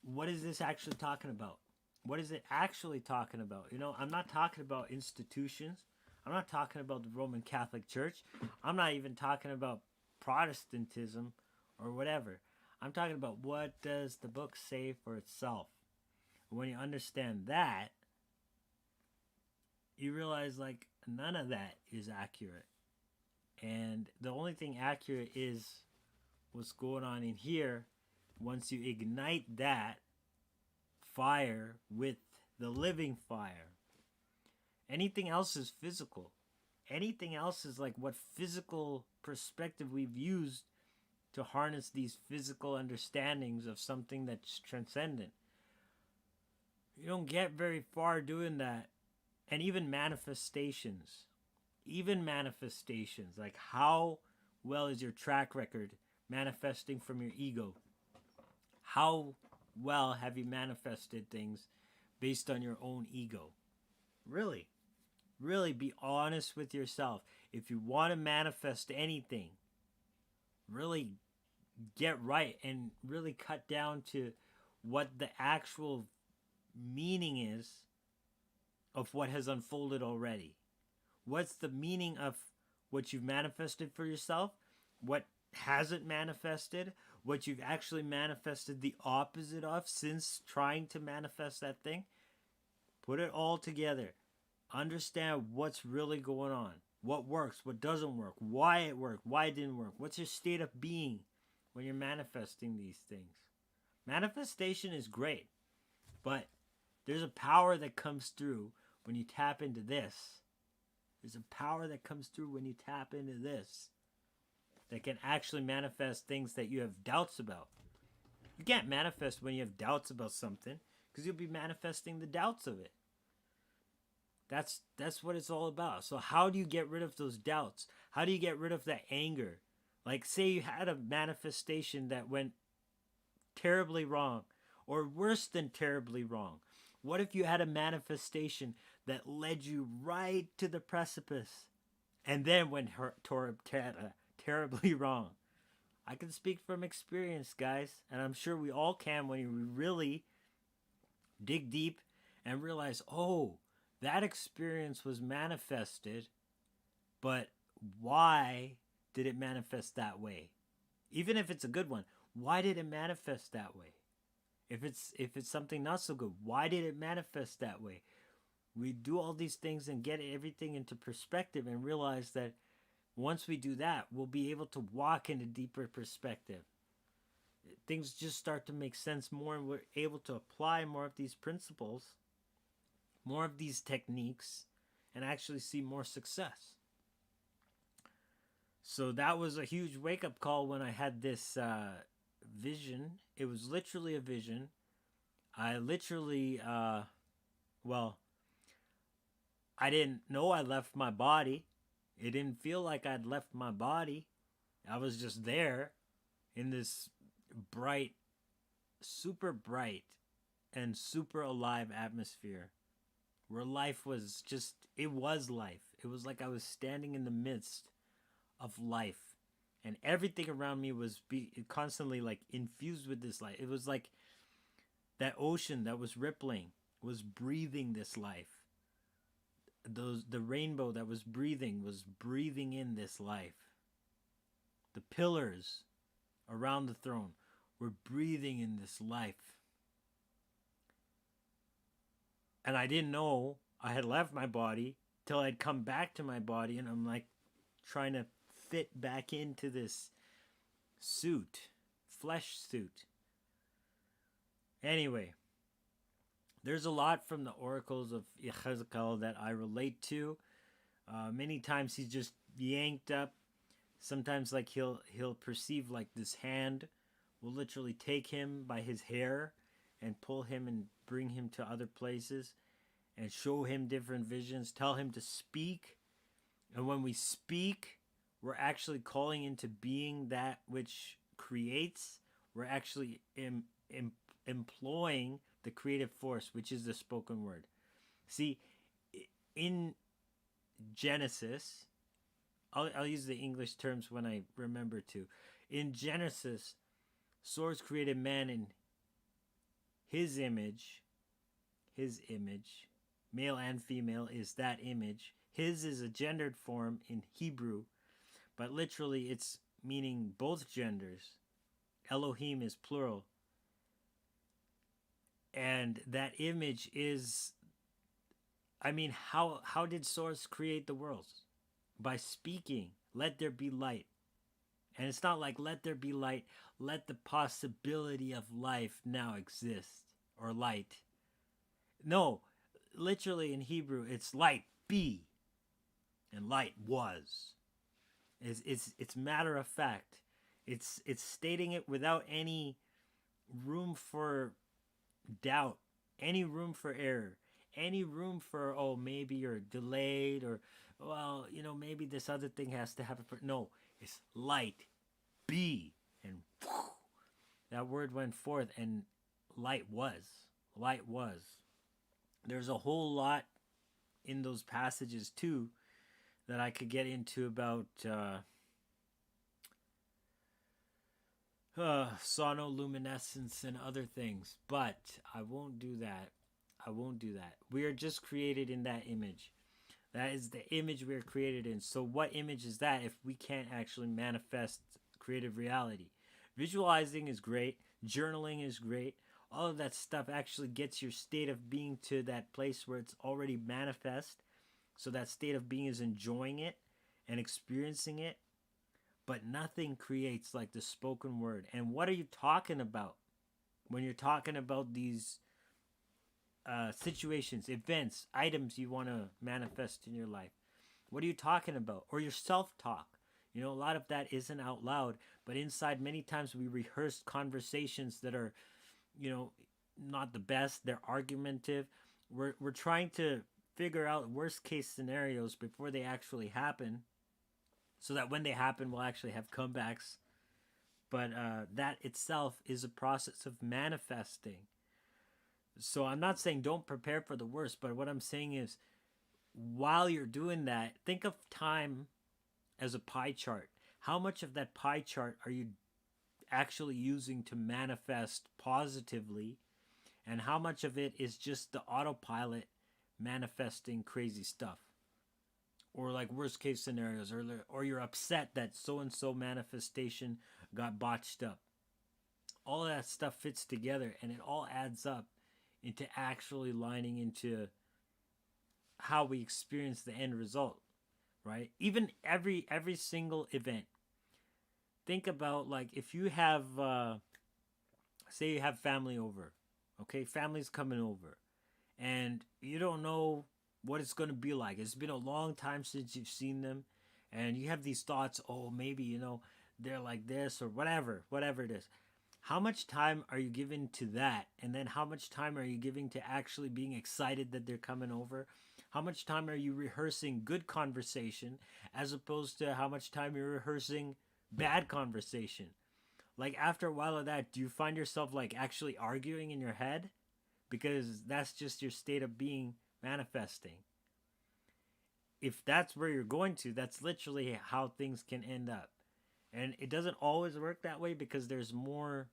What is this actually talking about? What is it actually talking about? I'm not talking about institutions. I'm not talking about the Roman Catholic Church. I'm not even talking about Protestantism or whatever. I'm talking about what does the book say for itself. When you understand that, you realize, like, none of that is accurate. And the only thing accurate is what's going on in here. Once you ignite that fire with the living fire, anything else is physical. Anything else is like what physical perspective we've used to harness these physical understandings of something that's transcendent. You don't get very far doing that. And even manifestations, like how well is your track record manifesting from your ego? How well have you manifested things based on your own ego? Really be honest with yourself. If you want to manifest anything, really get right and really cut down to what the actual meaning is of what has unfolded already. What's the meaning of what you've manifested for yourself? What hasn't manifested? What you've actually manifested the opposite of since trying to manifest that thing? Put it all together. Understand what's really going on. What works, what doesn't work, why it worked, why it didn't work. What's your state of being when you're manifesting these things? Manifestation is great, but there's a power that comes through when you tap into this. There's a power that comes through when you tap into this that can actually manifest things that you have doubts about. You can't manifest when you have doubts about something, because you'll be manifesting the doubts of it. That's what it's all about. So how do you get rid of those doubts? How do you get rid of that anger? Like, say you had a manifestation that went terribly wrong, or worse than terribly wrong. What if you had a manifestation that led you right to the precipice and then went terribly wrong? I can speak from experience, guys, and I'm sure we all can when we really dig deep and realize, oh, that experience was manifested, but why did it manifest that way? Even if it's a good one, why did it manifest that way? If it's something not so good, why did it manifest that way? We do all these things and get everything into perspective and realize that once we do that, we'll be able to walk in a deeper perspective. Things just start to make sense more, and we're able to apply more of these principles, more of these techniques, and actually see more success. So that was a huge wake-up call when I had this vision. It was literally a vision. I literally, I didn't know I left my body. It didn't feel like I'd left my body. I was just there in this bright, super bright, and super alive atmosphere where life was just, it was life. It was like I was standing in the midst of life, and everything around me was constantly like infused with this life. It was like that ocean that was rippling was breathing this life. The rainbow that was breathing in this life. The pillars around the throne were breathing in this life. And I didn't know I had left my body till I'd come back to my body, and I'm like trying to fit back into this suit, flesh suit. Anyway, there's a lot from the oracles of Yechezkel that I relate to. Many times he's just yanked up. Sometimes like he'll perceive like this hand will literally take him by his hair and pull him and bring him to other places and show him different visions, tell him to speak. And when we speak, we're actually calling into being that which creates. We're actually employing the creative force, which is the spoken word. See, in Genesis, I'll use the English terms when I remember to. In Genesis, Source created man in his image, male and female is that image. His is a gendered form in Hebrew, but literally it's meaning both genders. Elohim is plural. And that image is, how did Source create the worlds? By speaking, let there be light. And it's not like, let there be light, let the possibility of life now exist, or light. No, literally in Hebrew, it's light be, and light was. It's matter of fact. It's stating it without any room for doubt, any room for error, any room for, oh, maybe you're delayed, or, well, maybe this other thing has to happen. No, it's light be, and whew, that word went forth, and light was. There's a whole lot in those passages too that I could get into about sonoluminescence and other things, but I won't do that. We are just created in that image. That is the image we are created in. So what image is that if we can't actually manifest creative reality? Visualizing is great. Journaling is great. All of that stuff actually gets your state of being to that place where it's already manifest. So that state of being is enjoying it and experiencing it. But nothing creates like the spoken word. And what are you talking about when you're talking about these situations, events, items you want to manifest in your life? What are you talking about? Or your self-talk. A lot of that isn't out loud, but inside many times we rehearse conversations that are, not the best. They're argumentative. We're trying to figure out worst case scenarios before they actually happen, so that when they happen, we'll actually have comebacks. But that itself is a process of manifesting. So I'm not saying don't prepare for the worst, but what I'm saying is, while you're doing that, think of time as a pie chart. How much of that pie chart are you actually using to manifest positively? and how much of it is just the autopilot manifesting crazy stuff, or like worst case scenarios, or you're upset that so and so manifestation got botched up. All of that stuff fits together, and it all adds up into actually lining into how we experience the end result, right? Even every single event. Think about, like, if you have say you have family over, okay? Family's coming over, and you don't know what it's going to be like. It's been a long time since you've seen them, and you have these thoughts, oh, maybe, they're like this or whatever it is. How much time are you giving to that? And then how much time are you giving to actually being excited that they're coming over? How much time are you rehearsing good conversation as opposed to how much time you're rehearsing bad conversation? Like, after a while of that, do you find yourself like actually arguing in your head? Because that's just your state of being manifesting. If that's where you're going to, that's literally how things can end up. And it doesn't always work that way because there's more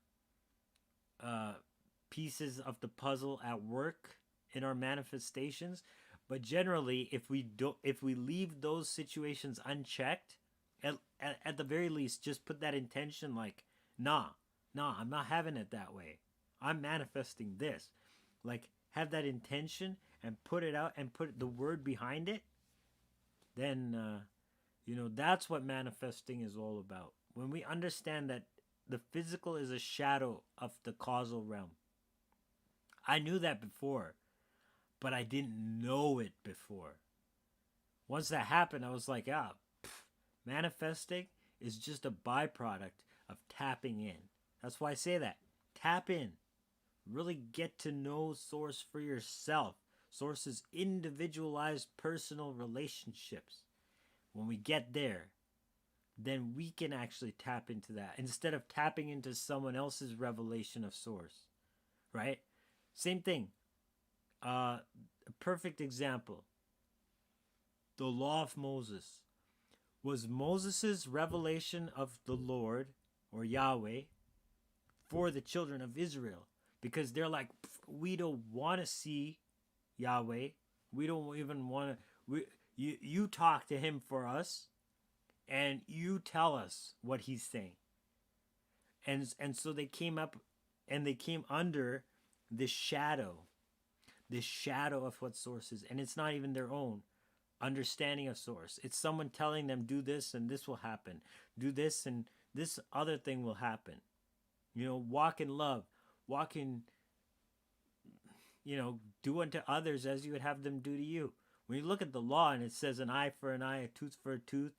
pieces of the puzzle at work in our manifestations. But generally, if we leave those situations unchecked, at the very least, just put that intention like, nah, I'm not having it that way. I'm manifesting this. Like, have that intention and put it out and put the word behind it. Then, that's what manifesting is all about. When we understand that the physical is a shadow of the causal realm. I knew that before, but I didn't know it before. Once that happened, I was like, manifesting is just a byproduct of tapping in. That's why I say that. Tap in. Really get to know Source for yourself. Source's individualized personal relationships. When we get there, then we can actually tap into that instead of tapping into someone else's revelation of Source, right? Same thing. A perfect example. The law of Moses. Was Moses' revelation of the Lord, or Yahweh, for the children of Israel? Because they're like, we don't want to see Yahweh. We don't even want to... You talk to him for us, and you tell us what he's saying. And so they came up, and they came under this shadow of what Source is. And it's not even their own understanding of Source. It's someone telling them, do this and this will happen. Do this and this other thing will happen. Walk in love. Walk in, do unto others as you would have them do to you. When you look at the law and it says an eye for an eye, a tooth for a tooth,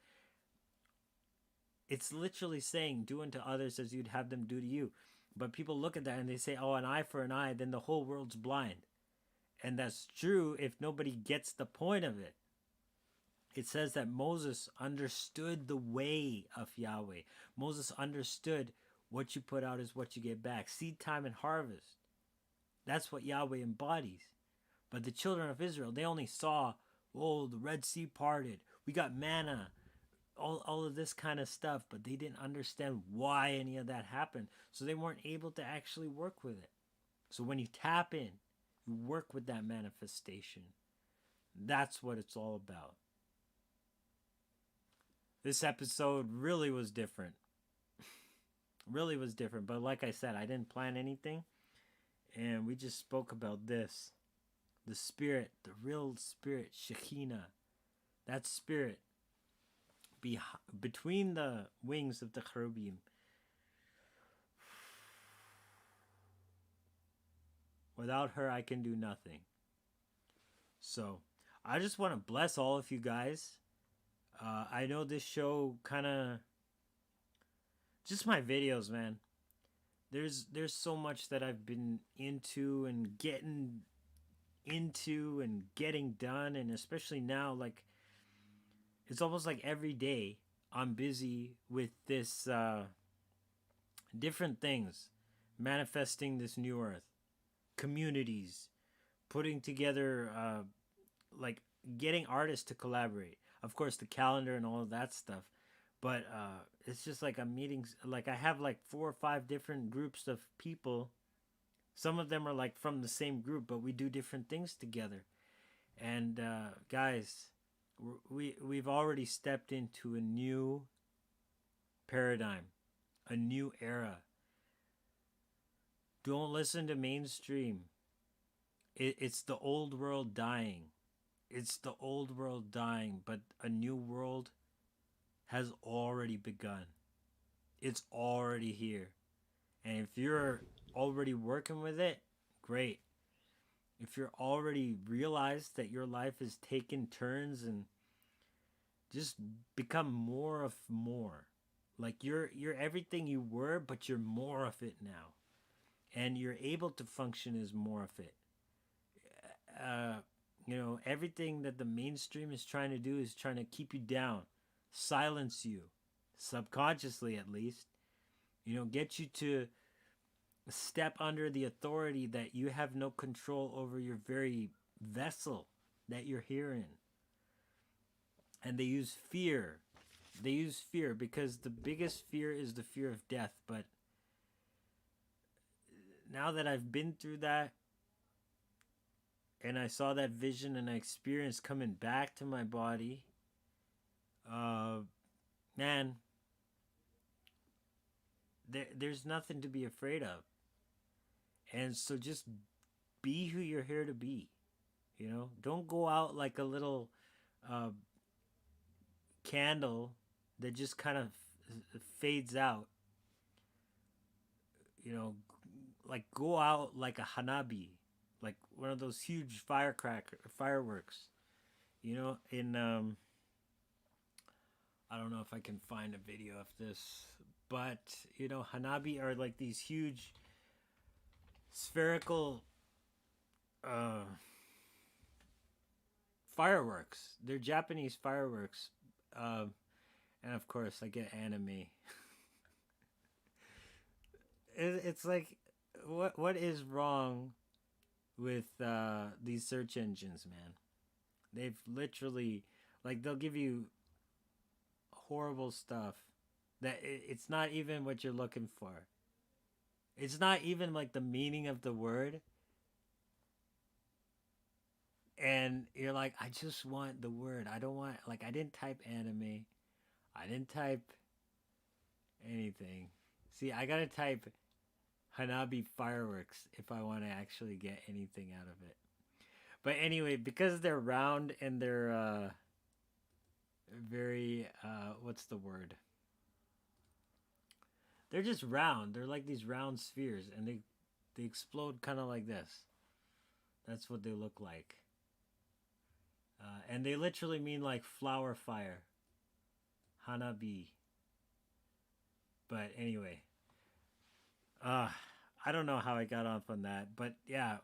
it's literally saying do unto others as you'd have them do to you. But people look at that and they say, oh, an eye for an eye, then the whole world's blind. And that's true if nobody gets the point of it. It says that Moses understood the way of Yahweh. Moses understood what you put out is what you get back. Seed time and harvest. That's what Yahweh embodies. But the children of Israel, they only saw, the Red Sea parted. We got manna. All of this kind of stuff. But they didn't understand why any of that happened. So they weren't able to actually work with it. So when you tap in, you work with that manifestation. That's what it's all about. This episode really was different. But like I said, I didn't plan anything. And we just spoke about this. The spirit, the real spirit, Shekinah. That spirit between the wings of the cherubim. Without her, I can do nothing. So, I just want to bless all of you guys. I know this show kind of... Just my videos, man. There's so much that I've been into and getting done. And especially now, like... It's almost like every day I'm busy with this... different things. Manifesting this new earth. Communities. Putting together... like getting artists to collaborate. Of course, the calendar and all of that stuff. But it's just like I'm meeting, like I have like 4 or 5 different groups of people Some of them are like from the same group, but we do different things together. And guys, we've already stepped into a new paradigm, a new era. Don't listen to mainstream. It's the old world dying. It's the old world dying, but a new world has already begun. It's already here. And if you're already working with it, great. If you're already realized that your life is taking turns and just become more of more. Like you're everything you were, but you're more of it now. And you're able to function as more of it. Everything that the mainstream is trying to do is trying to keep you down, silence you, subconsciously at least. Get you to step under the authority that you have no control over your very vessel that you're here in. And they use fear. They use fear because the biggest fear is the fear of death. But now that I've been through that, and I saw that vision and I experienced coming back to my body, man, there's nothing to be afraid of. And so just be who you're here to be. Don't go out like a little candle that just kind of fades out. Like go out like a hanabi, like one of those huge fireworks. In I don't know if I can find a video of this, but hanabi are like these huge spherical fireworks. They're Japanese fireworks, and of course I get anime. It's like, what is wrong with these search engines, man? They've literally, like, they'll give you horrible stuff that it's not even what you're looking for. It's not even like the meaning of the word. And you're like, I just want the word. I don't want, like, I didn't type anime. I didn't type anything. See, I gotta type hanabi fireworks if I want to actually get anything out of it. But anyway, because they're round and they're very what's the word? They're just round. They're like these round spheres, and they explode kind of like this. That's what they look like. And they literally mean like flower fire, hanabi. But anyway, I don't know how I got off on that, but yeah,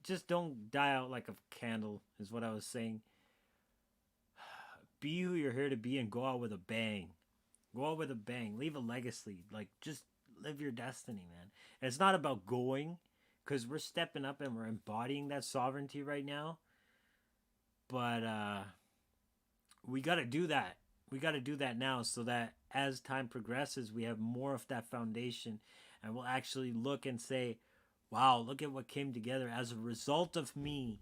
just don't die out like a candle is what I was saying. Be who you're here to be and go out with a bang. Go out with a bang. Leave a legacy. Like, just live your destiny, man. And it's not about going, because we're stepping up and we're embodying that sovereignty right now. But we got to do that. We got to do that now so that as time progresses, we have more of that foundation. And we'll actually look and say, wow, look at what came together as a result of me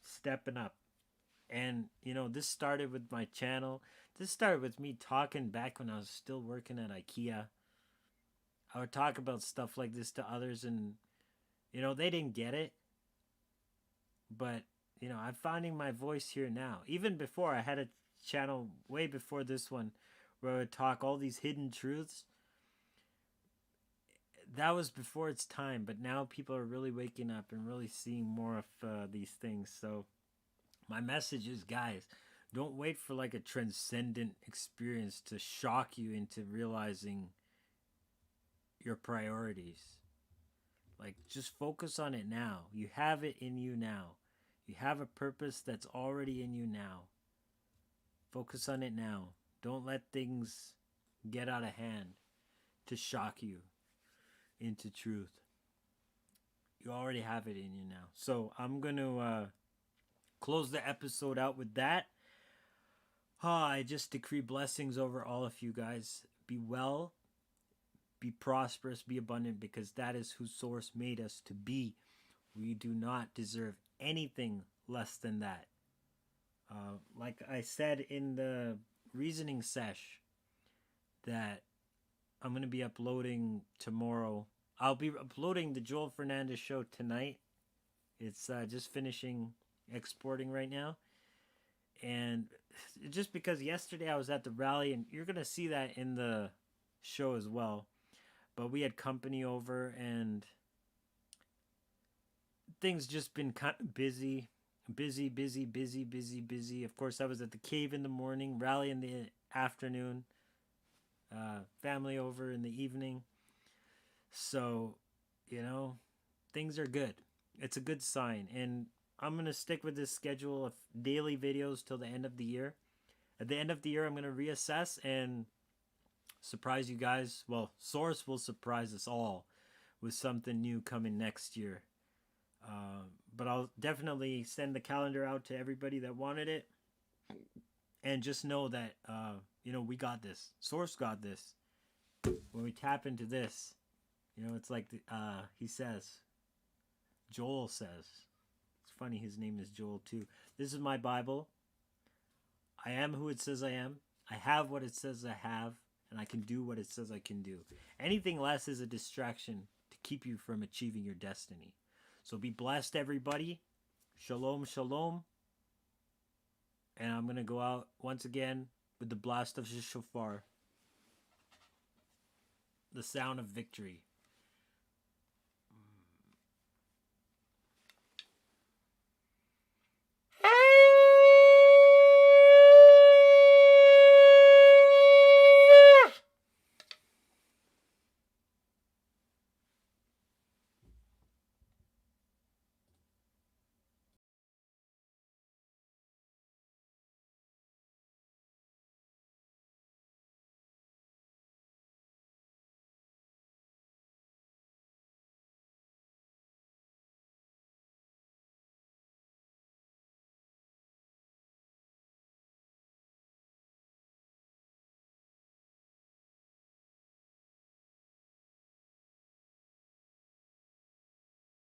stepping up. And, this started with my channel. This started with me talking back when I was still working at IKEA. I would talk about stuff like this to others and, they didn't get it. But, I'm finding my voice here now. Even before, I had a channel way before this one where I would talk all these hidden truths. That was before its time, but now people are really waking up and really seeing more of these things. So my message is, guys, don't wait for like a transcendent experience to shock you into realizing your priorities. Like, just focus on it now. You have it in you now. You have a purpose that's already in you now. Focus on it now. Don't let things get out of hand to shock you into truth. You already have it in you now. So I'm going to close the episode out with that. I just decree blessings over all of you guys. Be well. be prosperous, be abundant, because that is who Source made us to be. We do not deserve anything less than that. Like I said in the reasoning sesh, that I'm going to be uploading tomorrow. I'll be uploading the Joel Fernandez show tonight. It's just finishing exporting right now. And just because yesterday I was at the rally, and you're going to see that in the show as well. But we had company over, and things just been kind of busy. Of course, I was at the cave in the morning, rally in the afternoon, family over in the evening. So, things are good. It's a good sign. And I'm going to stick with this schedule of daily videos till the end of the year. At the end of the year, I'm going to reassess and surprise you guys. Well, Source will surprise us all with something new coming next year. But I'll definitely send the calendar out to everybody that wanted it. And just know that, we got this. Source got this. When we tap into this, it's like he says, Joel says. It's funny, his name is Joel too. This is my Bible. I am who it says I am. I have what it says I have. And I can do what it says I can do. Anything less is a distraction to keep you from achieving your destiny. So be blessed, everybody. Shalom, shalom. And I'm going to go out once again with the blast of the shofar. The sound of victory.